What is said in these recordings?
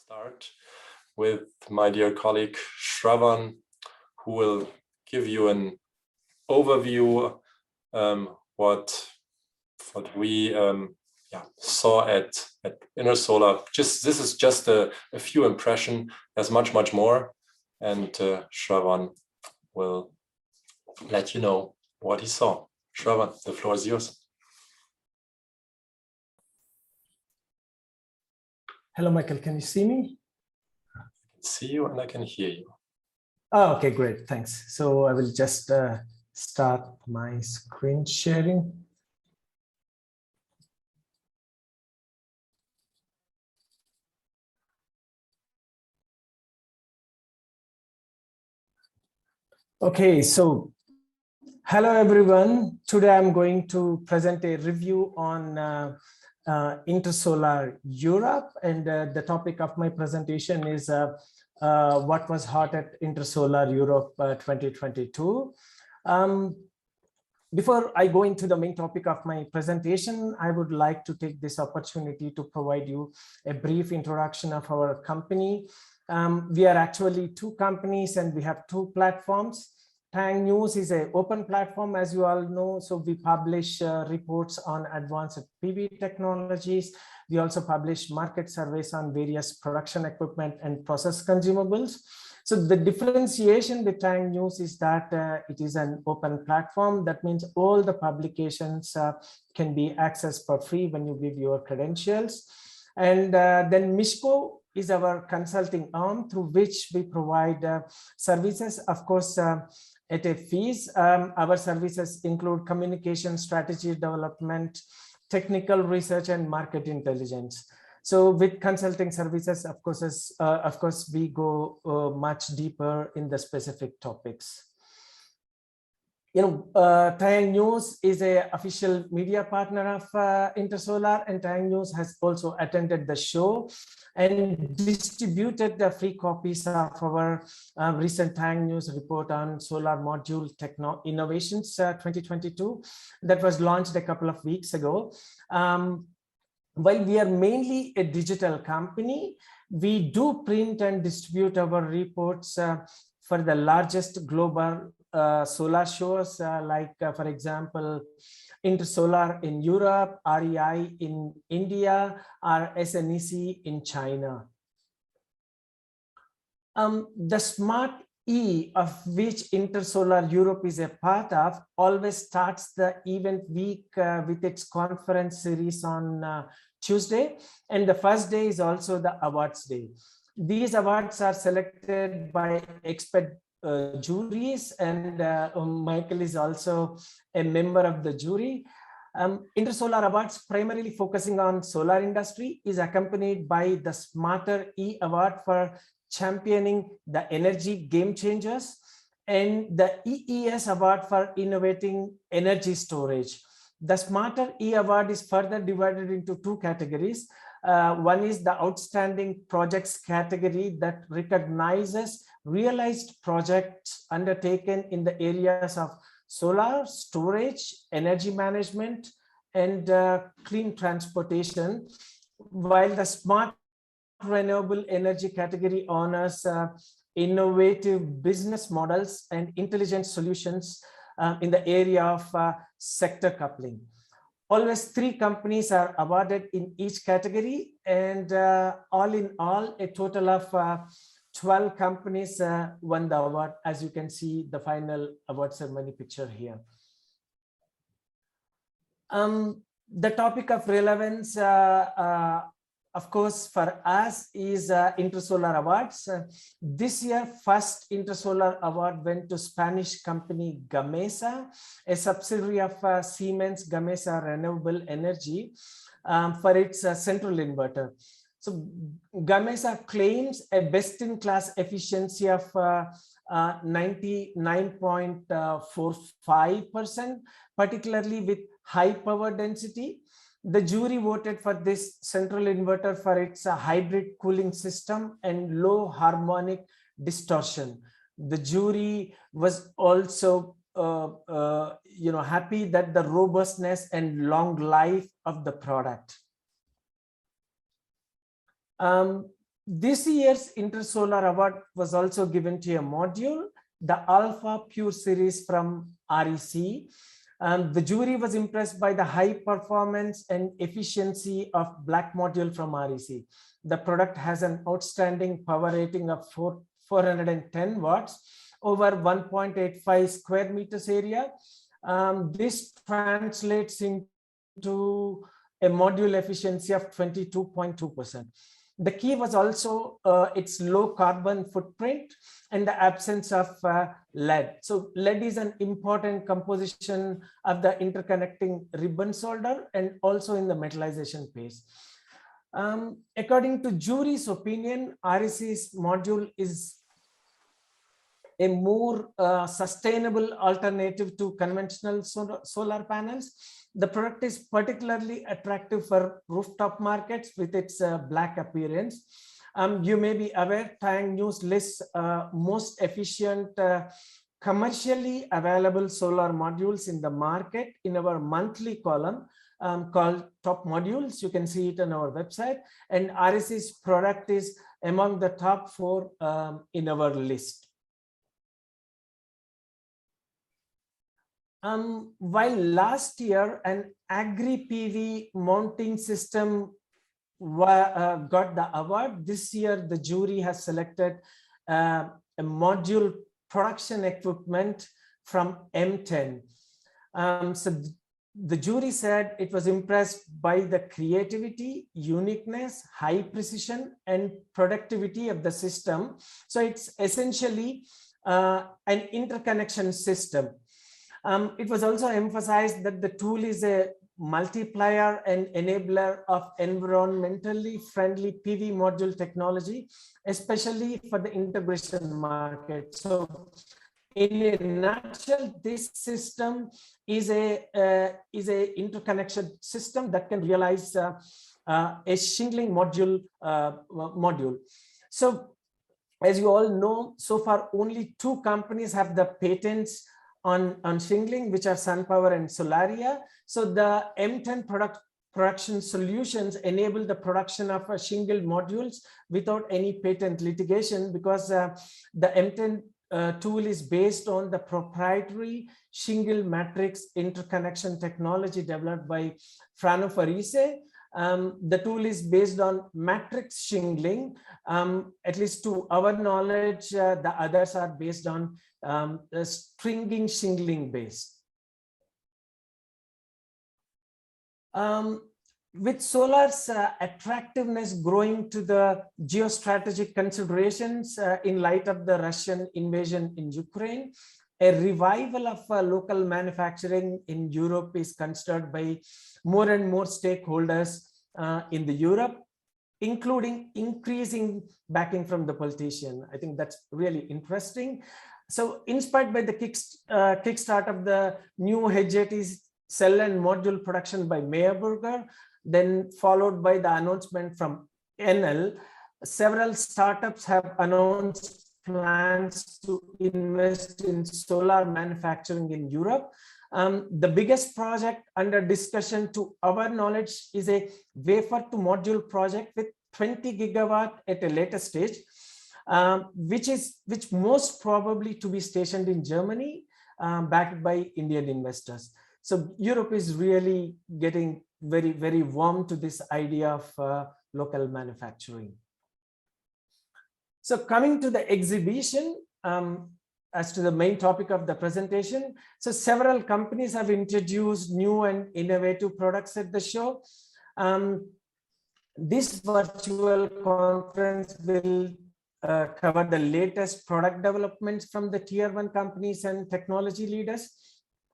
start with my dear colleague Shravan, who will give you an overview what we saw at Intersolar. This is just a few impressions. There's much more, and Shravan will let you know what he saw. Shravan, the floor is yours. Hello, Michael. Can you see me? I can see you and I can hear you. Oh, okay, great. Thanks. So I will just start my screen sharing. Okay, so hello, everyone. Today I'm going to present a review on Intersolar Europe, and the topic of my presentation is what was hot at Intersolar Europe 2022. Before I go into the main topic of my presentation, I would like to take this opportunity to provide you a brief introduction of our company. We are actually two companies and we have two platforms. TaiyangNews is an open platform, as you all know, so we publish reports on advanced PV technologies. We also publish market surveys on various production equipment and process consumables. So the differentiation with TaiyangNews is that it is an open platform. That means all the publications can be accessed for free when you give your credentials. And then Mishko is our consulting arm through which we provide services, of course, at a fees. Our services include communication, strategy development, technical research, and market intelligence. So with consulting services, of course, we go much deeper in the specific topics. TaiyangNews is an official media partner of Intersolar, and TaiyangNews has also attended the show and distributed the free copies of our recent TaiyangNews report on solar module techno innovations 2022 that was launched a couple of weeks ago. While we are mainly a digital company, we do print and distribute our reports for the largest global solar shows, for example, Intersolar in Europe, REI in India, or SNEC in China. The SmartE, of which Intersolar Europe is a part of, always starts the event week with its conference series on Tuesday, and the first day is also the awards day. These awards are selected by expert juries, and Michael is also a member of the jury. Intersolar Awards, primarily focusing on solar industry, is accompanied by the SmartE Award for championing the energy game changers and the EES Award for innovating energy storage. The SmartE Award is further divided into two categories. One is the outstanding projects category that recognizes realized projects undertaken in the areas of solar, storage, energy management, and clean transportation, while the smart renewable energy category honors innovative business models and intelligent solutions in the area of sector coupling. Always 3 companies are awarded in each category, and all in all, a total of 12 companies won the award, as you can see the final award ceremony picture here. The topic of relevance, of course, for us is Intersolar Awards. This year, first Intersolar Award went to Spanish company Gamesa, a subsidiary of Siemens Gamesa Renewable Energy, for its central inverter. So Gamesa claims a best-in-class efficiency of 99.45%, particularly with high power density. The jury voted for this central inverter for its hybrid cooling system and low harmonic distortion. The jury was also happy that the robustness and long life of the product. This year's Intersolar Award was also given to a module, the Alpha Pure series from REC. The jury was impressed by the high performance and efficiency of black module from REC. The product has an outstanding power rating of 410 watts over 1.85 square meters area. This translates into a module efficiency of 22.2%. The key was also its low carbon footprint and the absence of lead. So lead is an important composition of the interconnecting ribbon solder and also in the metallization phase. According to jury's opinion, REC's module is a more sustainable alternative to conventional solar panels. The product is particularly attractive for rooftop markets with its black appearance. You may be aware, TaiyangNews lists most efficient commercially available solar modules in the market in our monthly column called Top Modules. You can see it on our website. And REC's product is among the top 4 in our list. While last year an Agri PV mounting system got the award, this year the jury has selected a module production equipment from M10. So the jury said it was impressed by the creativity, uniqueness, high precision, and productivity of the system. So it's essentially an interconnection system. It was also emphasized that the tool is a multiplier and enabler of environmentally friendly PV module technology, especially for the integration market. So in a nutshell, this system is a interconnection system that can realize a shingling module. So as you all know, so far only 2 companies have the patents on shingling, which are SunPower and Solaria. So the M10 production solutions enable the production of shingle modules without any patent litigation, because the M10 tool is based on the proprietary shingle matrix interconnection technology developed by Fraunhofer ISE. The tool is based on matrix shingling. At least to our knowledge, the others are based on stringing shingling based. With solar's attractiveness growing to the geostrategic considerations in light of the Russian invasion in Ukraine, a revival of local manufacturing in Europe is considered by more and more stakeholders in the Europe, including increasing backing from the politician. I think that's really interesting. So inspired by the kickstart of the new H80 cell and module production by Meyer Burger, then followed by the announcement from Enel, several startups have announced plans to invest in solar manufacturing in Europe. The biggest project under discussion to our knowledge is a wafer to module project with 20 gigawatt at a later stage, which most probably to be stationed in Germany, backed by Indian investors. So Europe is really getting very, very warm to this idea of local manufacturing. So coming to the exhibition, as to the main topic of the presentation, so several companies have introduced new and innovative products at the show. This virtual conference will cover the latest product developments from the tier 1 companies and technology leaders.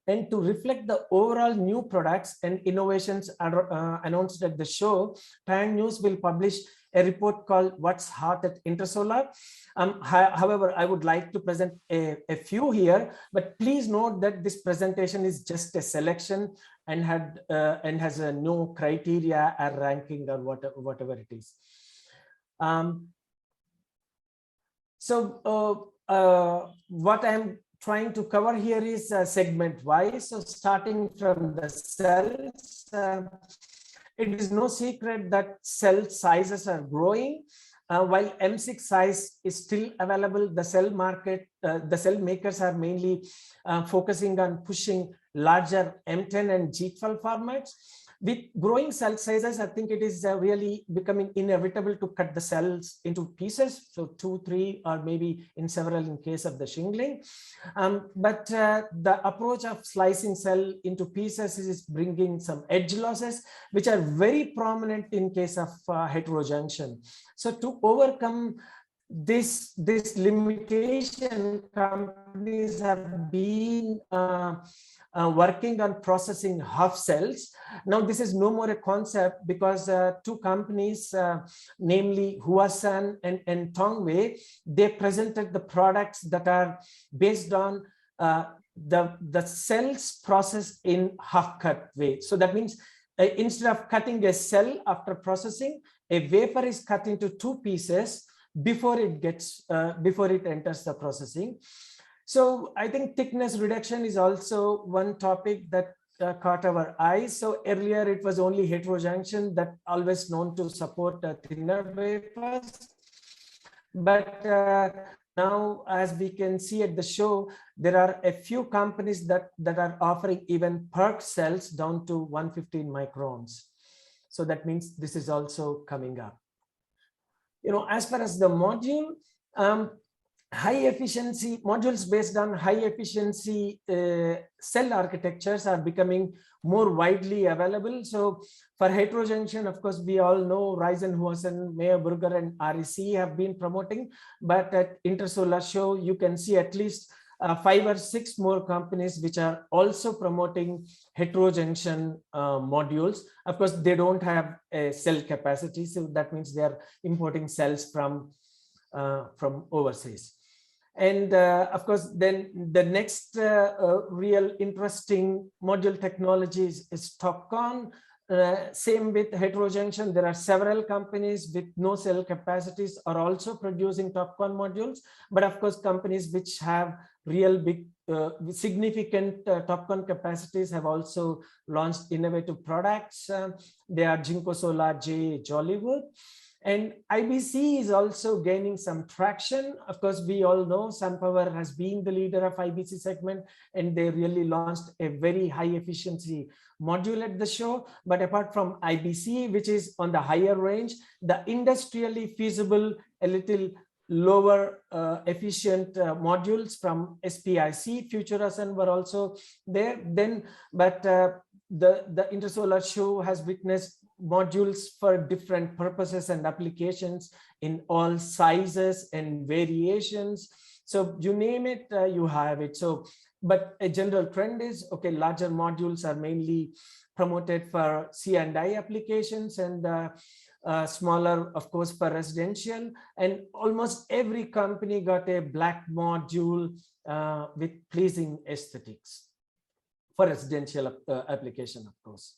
And to reflect the overall new products and innovations announced at the show, TaiyangNews will publish a report called What's Hot at Intersolar. However, I would like to present a few here, but please note that this presentation is just a selection and has no criteria or ranking or whatever it is. What I'm trying to cover here is segment wise. So starting from the cells, it is no secret that cell sizes are growing. While M6 size is still available, the cell market, the cell makers are mainly focusing on pushing larger M10 and G12 formats. With growing cell sizes, I think it is really becoming inevitable to cut the cells into pieces, so 2, 3, or maybe in several in case of the shingling. But the approach of slicing cell into pieces is bringing some edge losses, which are very prominent in case of heterojunction. So to overcome this limitation, companies have been working on processing half cells. Now this is no more a concept, because two companies, namely Huasan and Tongwei, they presented the products that are based on the cells processed in half cut way. So that means instead of cutting a cell after processing, a wafer is cut into 2 pieces before it enters the processing. So I think thickness reduction is also one topic that caught our eyes. So earlier it was only heterojunction that always known to support thinner wafers. But now, as we can see at the show, there are a few companies that are offering even PERC cells down to 115 microns. So that means this is also coming up. As far as the module, high efficiency modules based on high efficiency cell architectures are becoming more widely available. So for heterojunction, of course, we all know Ryzen, Huasan, Meyer Burger, and REC have been promoting. But at Intersolar show, you can see at least 5 or 6 more companies which are also promoting heterojunction modules. Of course, they don't have a cell capacity, so that means they are importing cells from overseas. And of course, then the next real interesting module technology is TOPCon. Same with heterojunction. There are several companies with no cell capacities are also producing TOPCon modules. But of course, companies which have real big significant TOPCon capacities have also launched innovative products. They are Jinko Solar, J, Jollywood. And IBC is also gaining some traction. Of course, we all know SunPower has been the leader of IBC segment, and they really launched a very high efficiency module at the show. But apart from IBC, which is on the higher range, the industrially feasible, a little lower efficient modules from SPIC, Futureson were also there then. But the Intersolar show has witnessed modules for different purposes and applications in all sizes and variations. So you name it, you have it. So, but a general trend is, okay, larger modules are mainly promoted for C&I applications, and smaller, of course, for residential. And almost every company got a black module with pleasing aesthetics for residential application, of course.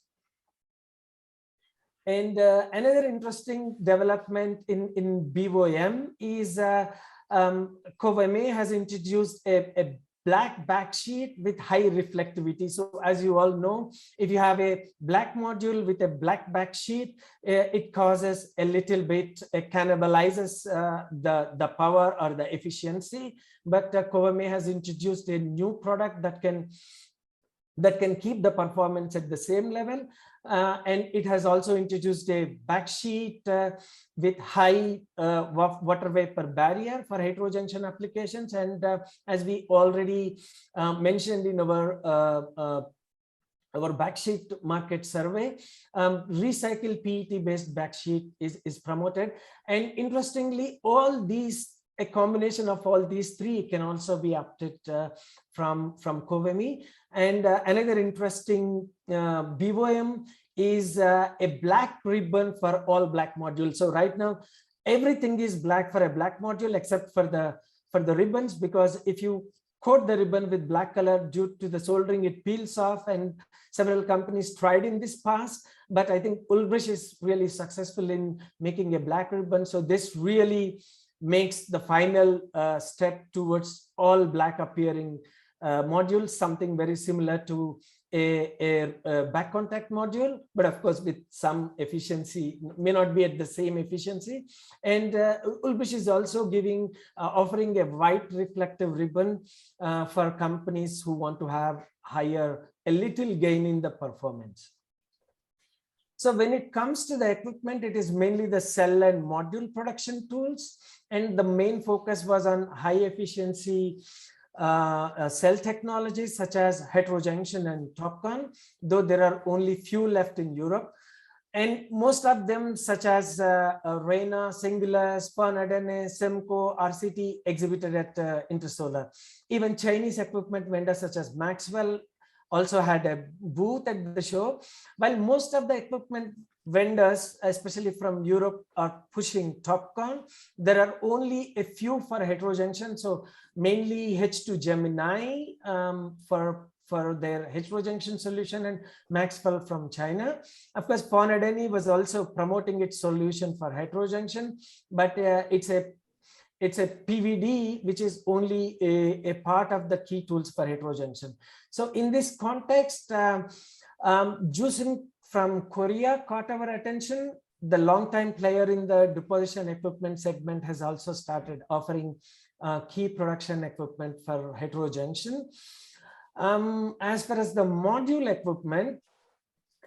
And another interesting development in BOM is Kovame has introduced a black backsheet with high reflectivity. So as you all know, if you have a black module with a black backsheet, it causes a little bit, it cannibalizes the power or the efficiency. But Kovame has introduced a new product that can keep the performance at the same level. And it has also introduced a backsheet with high water vapor barrier for heterojunction applications. And as we already mentioned in our backsheet market survey, recycled PET based backsheet is promoted. And interestingly, a combination of all these 3 can also be opted from Kovame. And another interesting BOM is a black ribbon for all black modules. So right now, everything is black for a black module except for the ribbons, because if you coat the ribbon with black color, due to the soldering, it peels off, and several companies tried in this past. But I think Ulbrich is really successful in making a black ribbon. So this really makes the final step towards all black appearing modules, something very similar to a back contact module, but of course with some efficiency, may not be at the same efficiency. And Ulbush is also giving offering a white reflective ribbon for companies who want to have a little gain in the performance. So when it comes to the equipment, it is mainly the cell and module production tools, and the main focus was on high efficiency cell technologies such as heterojunction and TOPCon, though there are only few left in Europe. And most of them, such as Reina, Singular, Spanadene, Semco, RCT, exhibited at Intersolar. Even Chinese equipment vendors such as Maxwell also had a booth at the show. While most of the equipment vendors, especially from Europe, are pushing TOPCon, there are only a few for heterojunction. So mainly H2 Gemini for their heterojunction solution, and Maxwell from China. Of course, Ponadeni was also promoting its solution for heterojunction, but it's a PVD, which is only a part of the key tools for heterojunction. So in this context, Jusin from Korea caught our attention. The longtime player in the deposition equipment segment has also started offering key production equipment for heterojunction. As far as the module equipment,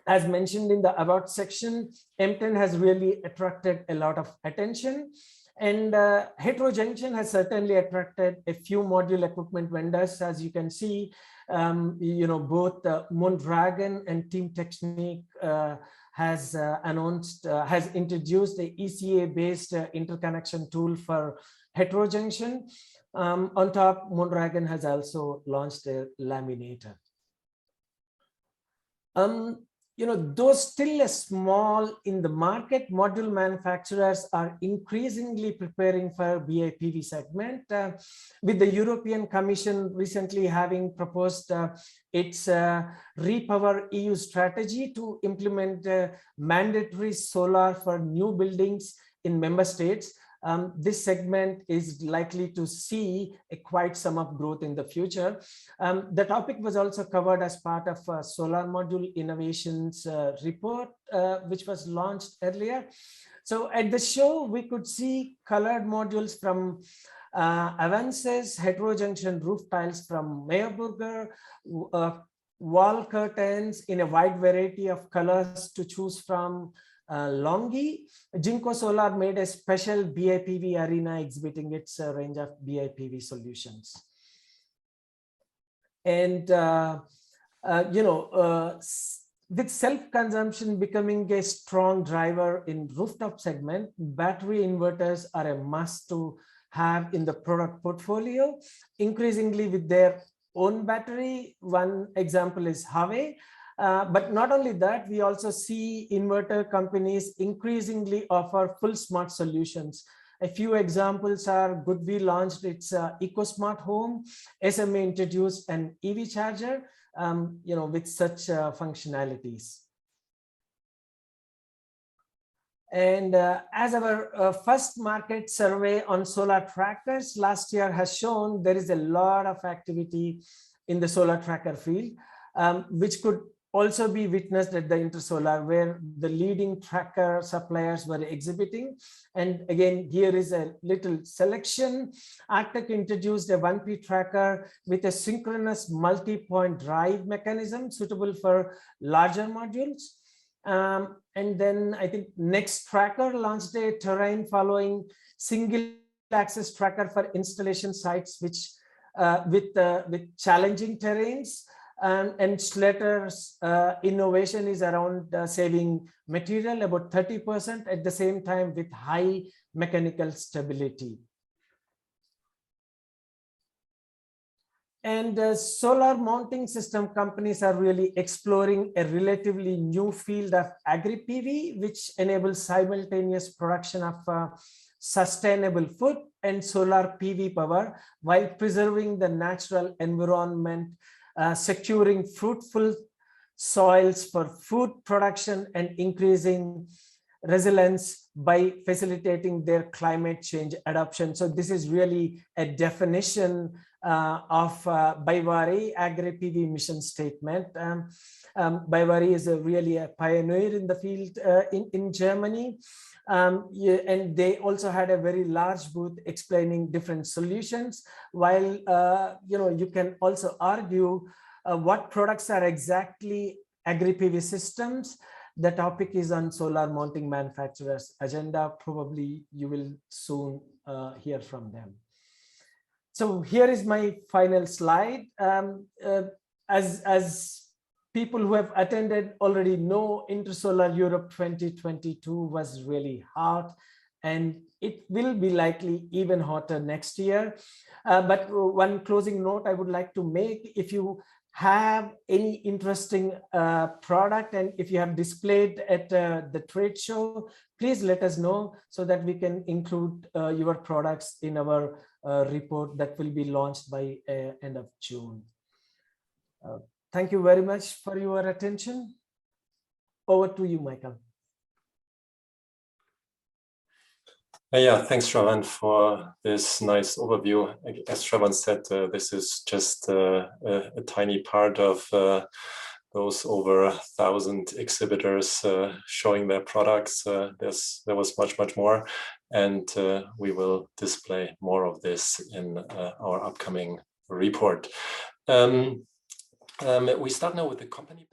as mentioned in the about section, M10 has really attracted a lot of attention. And heterojunction has certainly attracted a few module equipment vendors. As you can see, both Mondragon and Team Technique has introduced the ECA-based interconnection tool for heterojunction. On top, Mondragon has also launched a laminator. Though still small in the market, module manufacturers are increasingly preparing for BiPV segment, with the European Commission recently having proposed its Repower EU strategy to implement mandatory solar for new buildings in member states. This segment is likely to see quite some of growth in the future. The topic was also covered as part of Solar Module Innovations report, which was launched earlier. So at the show, we could see colored modules from Avances, heterojunction roof tiles from Meyerburger, wall curtains in a wide variety of colors to choose from. Longi. Jinko Solar made a special BiPV arena exhibiting its range of BiPV solutions. And, with self-consumption becoming a strong driver in rooftop segment, battery inverters are a must to have in the product portfolio, increasingly with their own battery. One example is Huawei. But not only that, we also see inverter companies increasingly offer full smart solutions. A few examples are Goodwill launched its EcoSmart Home, SMA introduced an EV charger, with such functionalities. And as our first market survey on solar trackers last year has shown, there is a lot of activity in the solar tracker field, which could also be witnessed at the Intersolar, where the leading tracker suppliers were exhibiting. And again, here is a little selection. Arctic introduced a 1P tracker with a synchronous multi-point drive mechanism suitable for larger modules. And then I think Next Tracker launched a terrain following single access tracker for installation sites, which with challenging terrains. And Slater's innovation is around saving material about 30% at the same time with high mechanical stability. And solar mounting system companies are really exploring a relatively new field of Agri PV, which enables simultaneous production of sustainable food and solar PV power while preserving the natural environment, securing fruitful soils for food production and increasing resilience by facilitating their climate change adoption. So this is really a definition of BiPV Agri PV mission statement. BiPV is really a pioneer in the field in Germany. And they also had a very large booth explaining different solutions. While you can also argue what products are exactly Agri PV systems. The topic is on solar mounting manufacturers agenda. Probably you will soon hear from them. So here is my final slide. As people who have attended already know, Intersolar Europe 2022 was really hot, and it will be likely even hotter next year. But one closing note I would like to make: if you have any interesting product, and if you have displayed at the trade show, please let us know so that we can include your products in our report that will be launched by end of June. Thank you very much for your attention. Over to you, Michael. Yeah, thanks, Shravan, for this nice overview. As Shravan said, this is just a tiny part of those over 1,000 exhibitors showing their products. There was much more, and we will display more of this in our upcoming report. We start now with the company.